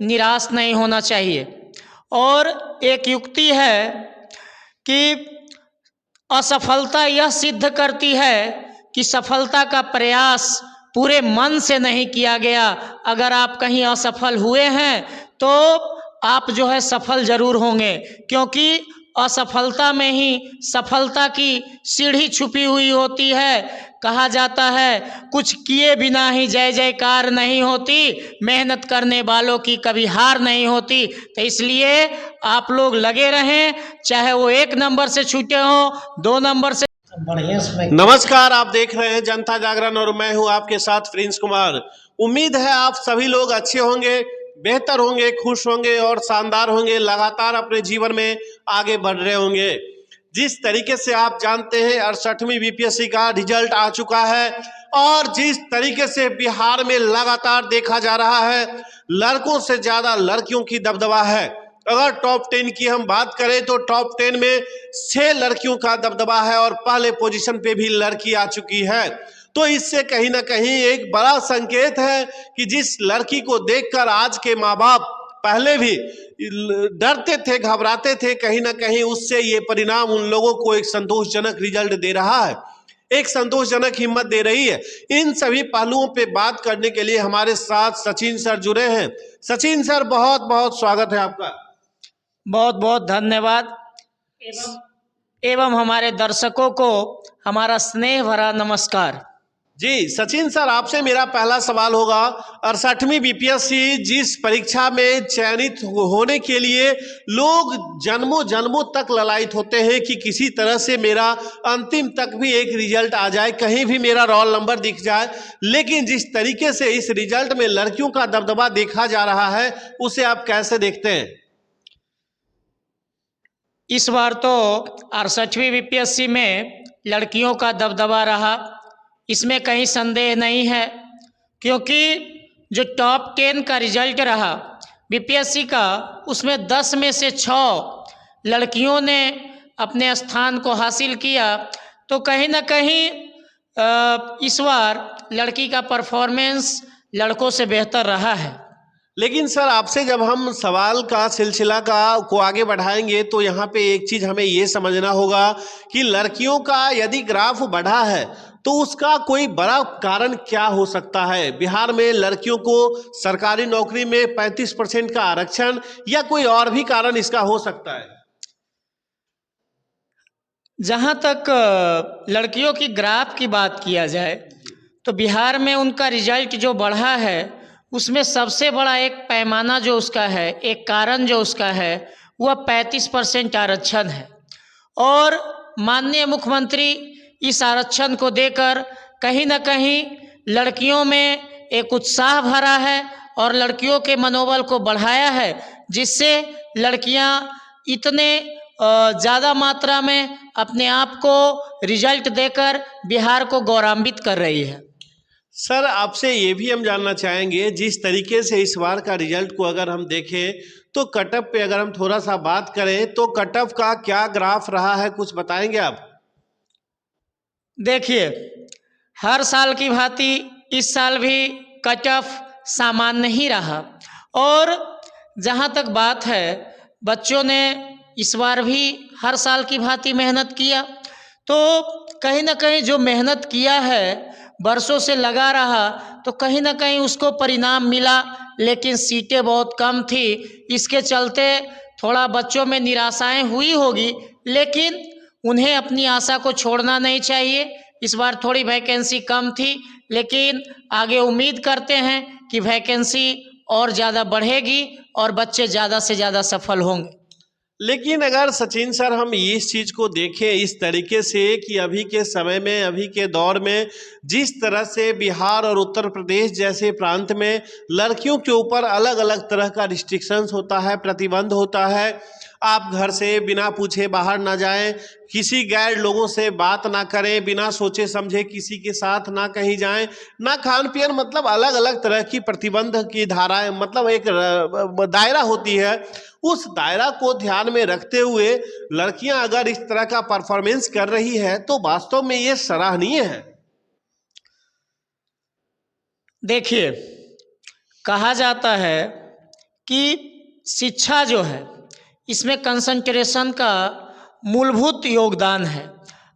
निराश नहीं होना चाहिए। और एक युक्ति है कि असफलता यह सिद्ध करती है कि सफलता का प्रयास पूरे मन से नहीं किया गया। अगर आप कहीं असफल हुए हैं तो आप जो है सफल जरूर होंगे, क्योंकि असफलता में ही सफलता की सीढ़ी छुपी हुई होती है। कहा जाता है कुछ किए बिना ही जय जयकार नहीं होती, मेहनत करने वालों की कभी हार नहीं होती। तो इसलिए आप लोग लगे रहें, चाहे वो 1 नंबर से छूटे हो, 2 नंबर से। नमस्कार, आप देख रहे हैं जनता जागरण और मैं हूं आपके साथ प्रिंस कुमार। उम्मीद है आप सभी लोग अच्छे होंगे, बेहतर होंगे, खुश होंगे और शानदार होंगे, लगातार अपने जीवन में आगे बढ़ रहे होंगे। जिस तरीके से आप जानते हैं 68वीं बीपीएससी का रिजल्ट आ चुका है और जिस तरीके से बिहार में लगातार देखा जा रहा है लड़कों से ज्यादा लड़कियों की दबदबा है। अगर टॉप 10 की हम बात करें तो टॉप 10 में 6 लड़कियों का दबदबा है और पहले पोजीशन पे भी लड़की आ चुकी है। तो इससे कहीं ना कहीं एक बड़ा संकेत है कि जिस लड़की को देखकर आज के माँ बाप पहले भी डरते थे, घबराते थे, कहीं ना कहीं उससे ये परिणाम उन लोगों को एक संतोषजनक रिजल्ट दे रहा है, एक संतोषजनक हिम्मत दे रही है। इन सभी पहलुओं पे बात करने के लिए हमारे साथ सचिन सर जुड़े हैं। सचिन सर, बहुत बहुत स्वागत है आपका। बहुत बहुत धन्यवाद एवं हमारे दर्शकों को हमारा स्नेह भरा नमस्कार। जी सचिन सर, आपसे मेरा पहला सवाल होगा, 68वीं बीपीएससी जिस परीक्षा में चयनित होने के लिए लोग जन्मों जन्मों तक ललायित होते हैं कि किसी तरह से मेरा अंतिम तक भी एक रिजल्ट आ जाए, कहीं भी मेरा रोल नंबर दिख जाए, लेकिन जिस तरीके से इस रिजल्ट में लड़कियों का दबदबा देखा जा रहा है उसे आप कैसे देखते हैं? इस बार तो 68वीं बीपीएससी में लड़कियों का दबदबा रहा, इसमें कहीं संदेह नहीं है, क्योंकि जो टॉप 10 का रिजल्ट रहा बीपीएससी का उसमें 10 में से 6 लड़कियों ने अपने स्थान को हासिल किया। तो कहीं ना कहीं इस बार लड़की का परफॉर्मेंस लड़कों से बेहतर रहा है। लेकिन सर, आपसे जब हम सवाल का सिलसिला को आगे बढ़ाएंगे तो यहाँ पे एक चीज हमें ये समझना होगा कि लड़कियों का यदि ग्राफ बढ़ा है तो उसका कोई बड़ा कारण क्या हो सकता है? बिहार में लड़कियों को सरकारी नौकरी में 35% का आरक्षण या कोई और भी कारण इसका हो सकता है? जहाँ तक लड़कियों की ग्राफ की बात किया जाए तो बिहार में उनका रिजल्ट जो बढ़ा है उसमें सबसे बड़ा एक पैमाना जो उसका है, एक कारण जो उसका है, वह 35% आरक्षण है। और माननीय मुख्यमंत्री इस आरक्षण को देकर कहीं ना कहीं लड़कियों में एक उत्साह भरा है और लड़कियों के मनोबल को बढ़ाया है, जिससे लड़कियां इतने ज़्यादा मात्रा में अपने आप को रिजल्ट देकर बिहार को गौरवान्वित कर रही है। सर, आपसे ये भी हम जानना चाहेंगे, जिस तरीके से इस बार का रिजल्ट को अगर हम देखें तो कटअप पे अगर हम थोड़ा सा बात करें तो कटअप का क्या ग्राफ रहा है, कुछ बताएंगे आप? देखिए, हर साल की भांति इस साल भी कटअप सामान्य ही रहा। और जहाँ तक बात है, बच्चों ने इस बार भी हर साल की भांति मेहनत किया, तो कहीं ना कहीं जो मेहनत किया है, बरसों से लगा रहा, तो कहीं ना कहीं उसको परिणाम मिला। लेकिन सीटें बहुत कम थी, इसके चलते थोड़ा बच्चों में निराशाएं हुई होगी, लेकिन उन्हें अपनी आशा को छोड़ना नहीं चाहिए। इस बार थोड़ी वैकेंसी कम थी, लेकिन आगे उम्मीद करते हैं कि वैकेंसी और ज़्यादा बढ़ेगी और बच्चे ज़्यादा से ज़्यादा सफल होंगे। लेकिन अगर सचिन सर हम इस चीज को देखें इस तरीके से कि अभी के समय में, अभी के दौर में जिस तरह से बिहार और उत्तर प्रदेश जैसे प्रांत में लड़कियों के ऊपर अलग अलग तरह का रिस्ट्रिक्शंस होता है, प्रतिबंध होता है, आप घर से बिना पूछे बाहर ना जाएं, किसी गैर लोगों से बात ना करें, बिना सोचे समझे किसी के साथ ना कहीं जाएं, ना खान पियन, मतलब अलग अलग तरह की प्रतिबंध की धाराएं, मतलब एक दायरा होती है। उस दायरा को ध्यान में रखते हुए लड़कियां अगर इस तरह का परफॉर्मेंस कर रही है तो वास्तव में ये सराहनीय है। देखिए, कहा जाता है कि शिक्षा जो है इसमें कंसंट्रेशन का मूलभूत योगदान है।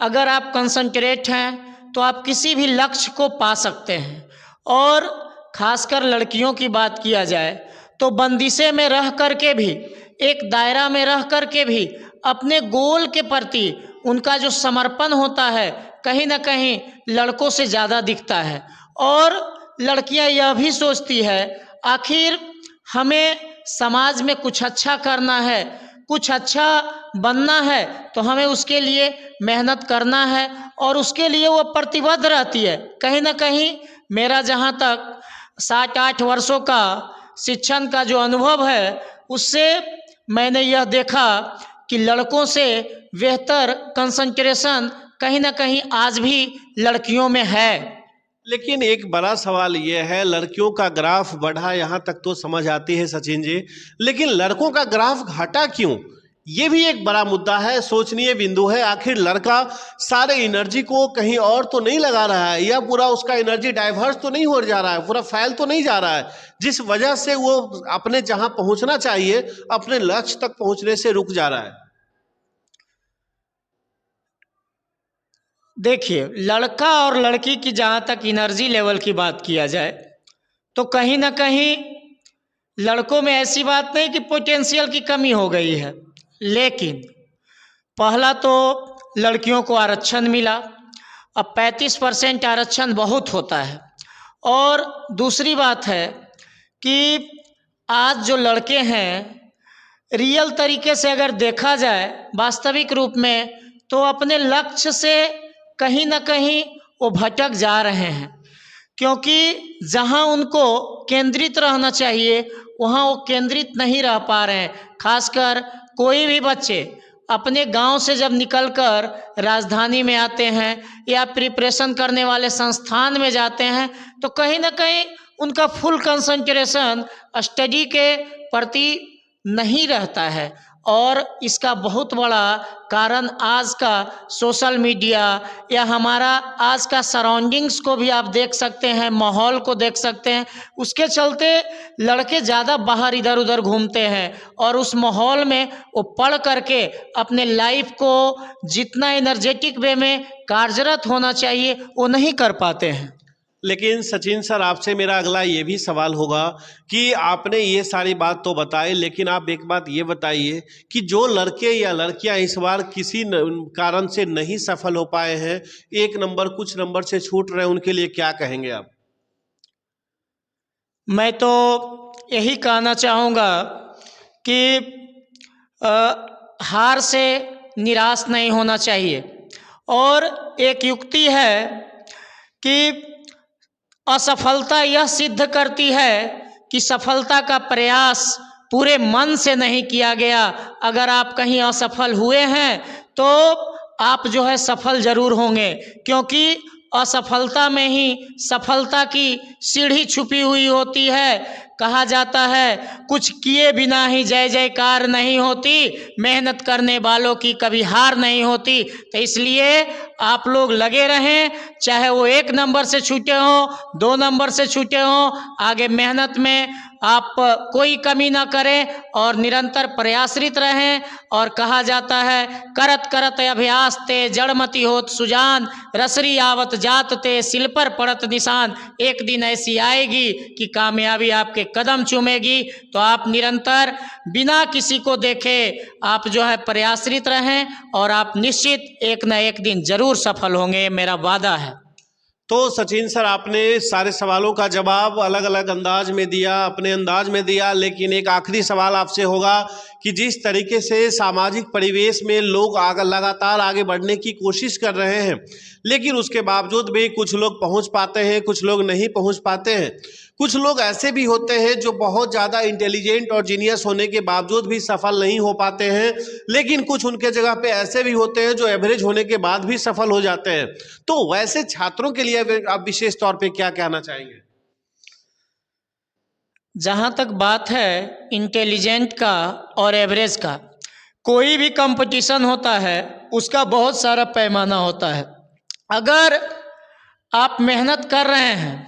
अगर आप कंसंट्रेट हैं तो आप किसी भी लक्ष्य को पा सकते हैं। और खासकर लड़कियों की बात किया जाए तो बंदिशे में रह कर के भी, एक दायरा में रह कर के भी अपने गोल के प्रति उनका जो समर्पण होता है कहीं ना कहीं लड़कों से ज़्यादा दिखता है। और लड़कियां यह भी सोचती है आखिर हमें समाज में कुछ अच्छा करना है, कुछ अच्छा बनना है, तो हमें उसके लिए मेहनत करना है और उसके लिए वो प्रतिबद्ध रहती है। कहीं ना कहीं मेरा जहाँ तक 7-8 वर्षों का शिक्षण का जो अनुभव है उससे मैंने यह देखा कि लड़कों से बेहतर कंसंट्रेशन कहीं ना कहीं आज भी लड़कियों में है। लेकिन एक बड़ा सवाल यह है, लड़कियों का ग्राफ बढ़ा यहाँ तक तो समझ आती है सचिन जी, लेकिन लड़कों का ग्राफ घटा क्यों? ये भी एक बड़ा मुद्दा है, सोचनीय बिंदु है। आखिर लड़का सारे एनर्जी को कहीं और तो नहीं लगा रहा है, या पूरा उसका एनर्जी डाइवर्स तो नहीं हो जा रहा है, पूरा फैल तो नहीं जा रहा है, जिस वजह से वो अपने जहां पहुंचना चाहिए अपने लक्ष्य तक पहुंचने से रुक जा रहा है। देखिए, लड़का और लड़की की जहाँ तक एनर्जी लेवल की बात किया जाए तो कहीं ना कहीं लड़कों में ऐसी बात नहीं कि पोटेंशियल की कमी हो गई है, लेकिन पहला तो लड़कियों को आरक्षण मिला। अब 35% आरक्षण बहुत होता है। और दूसरी बात है कि आज जो लड़के हैं रियल तरीके से अगर देखा जाए वास्तविक रूप में तो अपने लक्ष्य से कहीं ना कहीं वो भटक जा रहे हैं, क्योंकि जहां उनको केंद्रित रहना चाहिए वहां वो केंद्रित नहीं रह पा रहे हैं। खासकर कोई भी बच्चे अपने गांव से जब निकलकर राजधानी में आते हैं या प्रिपरेशन करने वाले संस्थान में जाते हैं तो कहीं ना कहीं उनका फुल कंसंट्रेशन स्टडी के प्रति नहीं रहता है। और इसका बहुत बड़ा कारण आज का सोशल मीडिया या हमारा आज का सराउंडिंग्स को भी आप देख सकते हैं, माहौल को देख सकते हैं। उसके चलते लड़के ज़्यादा बाहर इधर उधर घूमते हैं और उस माहौल में वो पढ़ करके अपने लाइफ को जितना एनर्जेटिक वे में कार्यरत होना चाहिए वो नहीं कर पाते हैं। लेकिन सचिन सर, आपसे मेरा अगला ये भी सवाल होगा कि आपने ये सारी बात तो बताई, लेकिन आप एक बात ये बताइए कि जो लड़के या लड़कियां इस बार किसी कारण से नहीं सफल हो पाए हैं, एक नंबर कुछ नंबर से छूट रहे हैं, उनके लिए क्या कहेंगे आप? मैं तो यही कहना चाहूँगा कि हार से निराश नहीं होना चाहिए। और एक युक्ति है कि असफलता यह सिद्ध करती है कि सफलता का प्रयास पूरे मन से नहीं किया गया। अगर आप कहीं असफल हुए हैं तो आप जो है सफल जरूर होंगे, क्योंकि असफलता में ही सफलता की सीढ़ी छुपी हुई होती है। कहा जाता है कुछ किए बिना ही जय जयकार नहीं होती, मेहनत करने वालों की कभी हार नहीं होती। तो इसलिए आप लोग लगे रहें, चाहे वो 1 नंबर से छूटे हों, 2 नंबर से छूटे हों, आगे मेहनत में आप कोई कमी ना करें और निरंतर प्रयासरत रहें। और कहा जाता है करत करत अभ्यास ते जड़मति होत सुजान, रसरी आवत जात ते सिल पर पड़त निशान। एक दिन ऐसी आएगी कि कामयाबी आपके कदम चूमेगी। तो आप निरंतर बिना किसी को देखे आप जो है प्रयासरत रहें और आप निश्चित एक न एक दिन जरूर सफल होंगे, मेरा वादा है। तो सचिन सर, आपने सारे सवालों का जवाब अलग अलग अंदाज में दिया, अपने अंदाज में दिया, लेकिन एक आखिरी सवाल आपसे होगा कि जिस तरीके से सामाजिक परिवेश में लोग लगातार आगे बढ़ने की कोशिश कर रहे हैं, लेकिन उसके बावजूद भी कुछ लोग पहुंच पाते हैं, कुछ लोग नहीं पहुंच पाते हैं। कुछ लोग ऐसे भी होते हैं जो बहुत ज़्यादा इंटेलिजेंट और जीनियस होने के बावजूद भी सफल नहीं हो पाते हैं, लेकिन कुछ उनके जगह पे ऐसे भी होते हैं जो एवरेज होने के बाद भी सफल हो जाते हैं। तो वैसे छात्रों के लिए आप विशेष तौर पे क्या कहना चाहेंगे? जहाँ तक बात है इंटेलिजेंट का और एवरेज का, कोई भी कंपटीशन होता है उसका बहुत सारा पैमाना होता है। अगर आप मेहनत कर रहे हैं,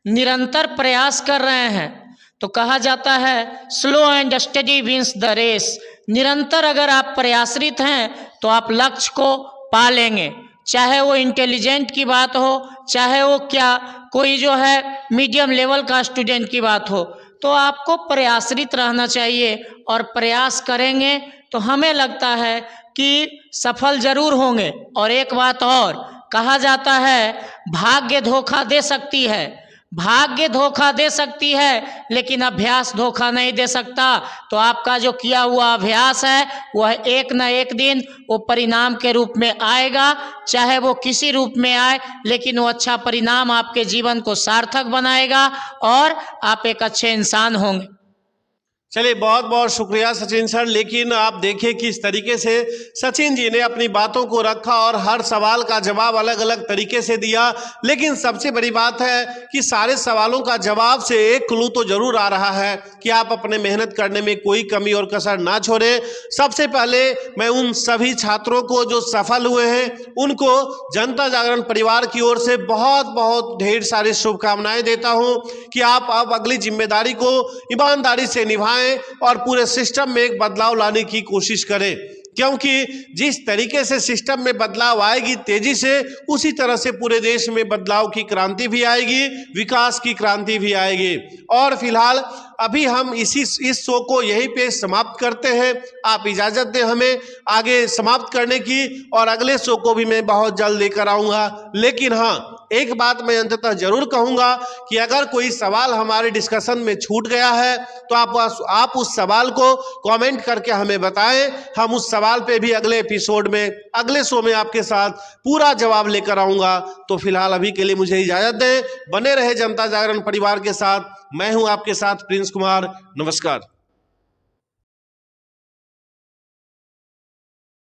निरंतर प्रयास कर रहे हैं, तो कहा जाता है slow and study wins the race. निरंतर अगर आप प्रयासरत हैं तो आप लक्ष्य को पा लेंगे, चाहे वो इंटेलिजेंट की बात हो, चाहे वो क्या कोई जो है मीडियम लेवल का स्टूडेंट की बात हो। तो आपको प्रयासरत रहना चाहिए और प्रयास करेंगे तो हमें लगता है कि सफल जरूर होंगे। और एक बात और, कहा जाता है भाग्य धोखा दे सकती है, भाग्य धोखा दे सकती है लेकिन अभ्यास धोखा नहीं दे सकता। तो आपका जो किया हुआ अभ्यास है वह एक न एक दिन वो परिणाम के रूप में आएगा, चाहे वो किसी रूप में आए, लेकिन वो अच्छा परिणाम आपके जीवन को सार्थक बनाएगा और आप एक अच्छे इंसान होंगे। चलिए, बहुत बहुत शुक्रिया सचिन सर। लेकिन आप देखिए किस तरीके से सचिन जी ने अपनी बातों को रखा और हर सवाल का जवाब अलग अलग तरीके से दिया। लेकिन सबसे बड़ी बात है कि सारे सवालों का जवाब से एक क्लू तो जरूर आ रहा है कि आप अपने मेहनत करने में कोई कमी और कसर ना छोड़ें। सबसे पहले मैं उन सभी छात्रों को जो सफल हुए हैं उनको जनता जागरण परिवार की ओर से बहुत बहुत ढेर सारी शुभकामनाएं देता हूं कि आप अब अगली जिम्मेदारी को ईमानदारी से निभाएं और पूरे सिस्टम में एक बदलाव लाने की कोशिश करें। क्योंकि जिस तरीके से सिस्टम में बदलाव आएगी तेजी से, उसी तरह से पूरे देश में बदलाव की क्रांति भी आएगी, विकास की क्रांति भी आएगी। और फिलहाल अभी हम इस शो को यहीं पे समाप्त करते हैं। आप इजाजत दें हमें आगे समाप्त करने की, और अगले शो को भी मैं बहुत जल्द लेकर आऊंगा। लेकिन हाँ, एक बात मैं अंततः जरूर कहूंगा कि अगर कोई सवाल हमारे डिस्कशन में छूट गया है तो आप उस सवाल को कमेंट करके हमें बताएं। हम उस सवाल पे भी अगले एपिसोड में, अगले शो में आपके साथ पूरा जवाब लेकर आऊंगा। तो फिलहाल अभी के लिए मुझे इजाजत दें। बने रहे जनता जागरण परिवार के साथ। मैं हूं आपके साथ प्रिंस कुमार। नमस्कार।